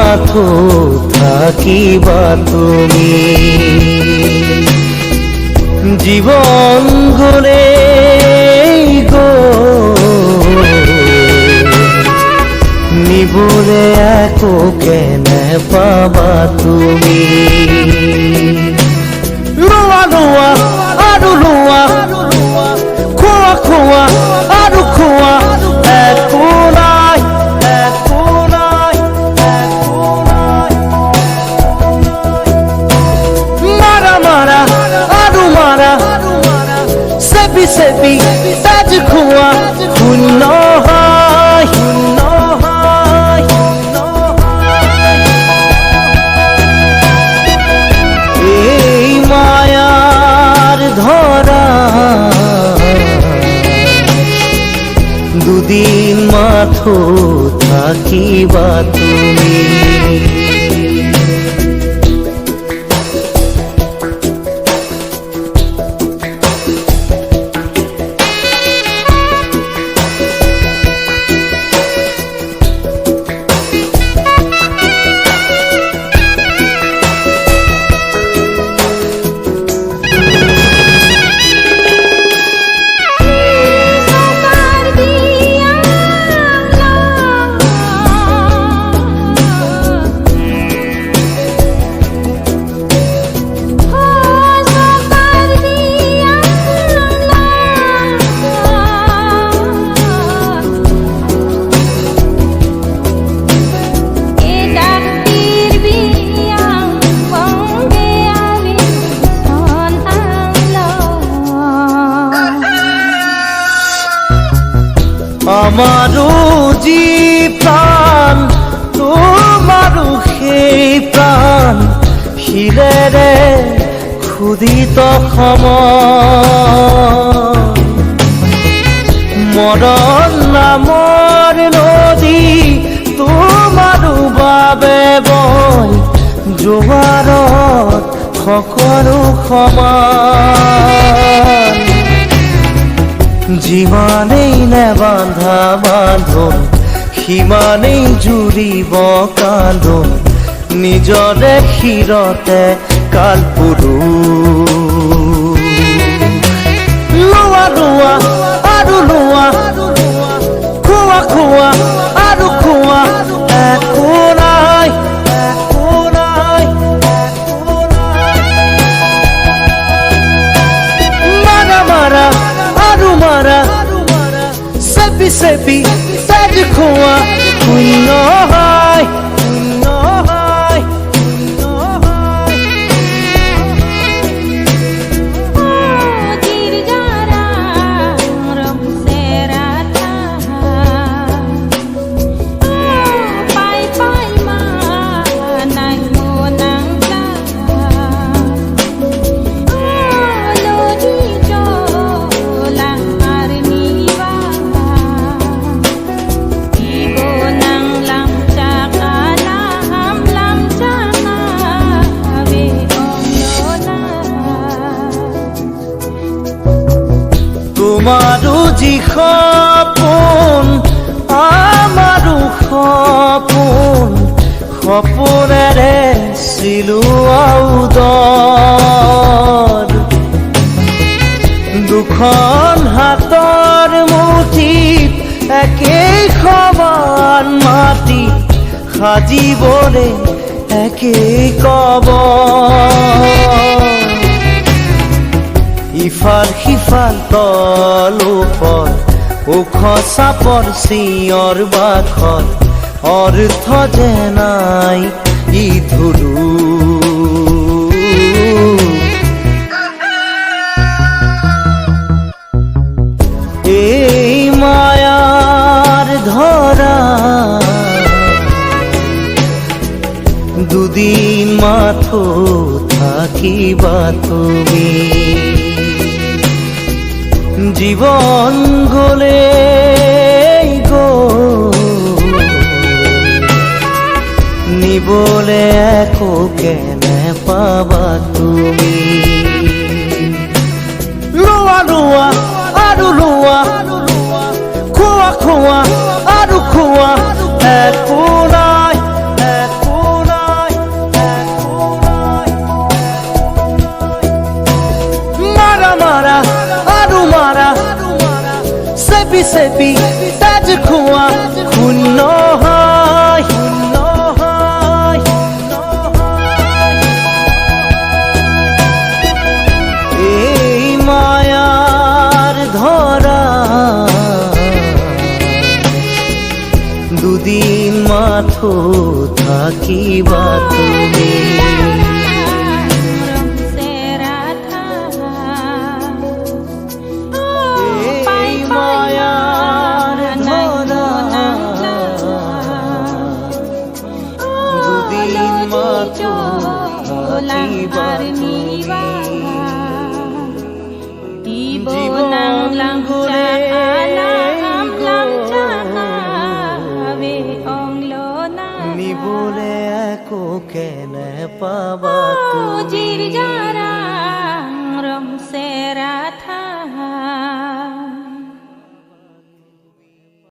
মাথো থাকিবা তুমি জীবন গলে গো নিবলে একো কেনে পাবা তুমি লোৱা লোৱা আৰু লোৱা খোৱা খোৱা আৰু খোৱা একো নাই একো নাই একো নাই মাৰা মাৰা আৰু মাৰা চেপি চেপি তেজ খোৱা শূন্য হয় শূন্য হয় এই মায়ার ধরা দুদিন মাথো থাকিবা তুমি আমারো জি প্রাণ তোমারো সেই প্রাণ শিলেৰে ক্ষুধিত মৰণ নামৰ নদী তোমাৰো বাবে বয় জোৱাৰত সকলো সমান যিমানেই নেবান্ধা বান্ধোন সিমানেই জুৰিব কান্দোন নিজৰে শিৰতে কালপুৰু লোৱা লোৱা আৰু লোৱা খোৱা খোৱা আৰু খোৱা একো নাই একো নাই একো নাই মাৰা মাৰা আৰু মাৰা চেপি চেপি তেজ খোৱা শূন্য হয় শূন্য হয় শূন্য হয় তোমাৰো যি সপোন আমাৰো সপোন সপোনেৰে চিলোৱা উদৰ দুখন হাতৰ মুঠিত একেই সমান মাটি সাজিবলৈ একেই কবৰ ইফাল সিফাল তল ওপৰ ওখ চাপৰ চিঞৰ বাখৰ অৰ্থ যে নাই ই ধুৰু এই মায়াৰ ধৰা দুদিন মাথো থাকিবা তুমি জীবন গলে গো নিবলে একো কেনে পাবা তুমি লোৱা লোৱা আৰু লোৱা খোৱা খোৱা আৰু খোৱা একো নাই একো চেপি তাজ খোৱা শূন্য হয় এই মায়ার ধরা দুদিন মাথো থাকিবা তুমি।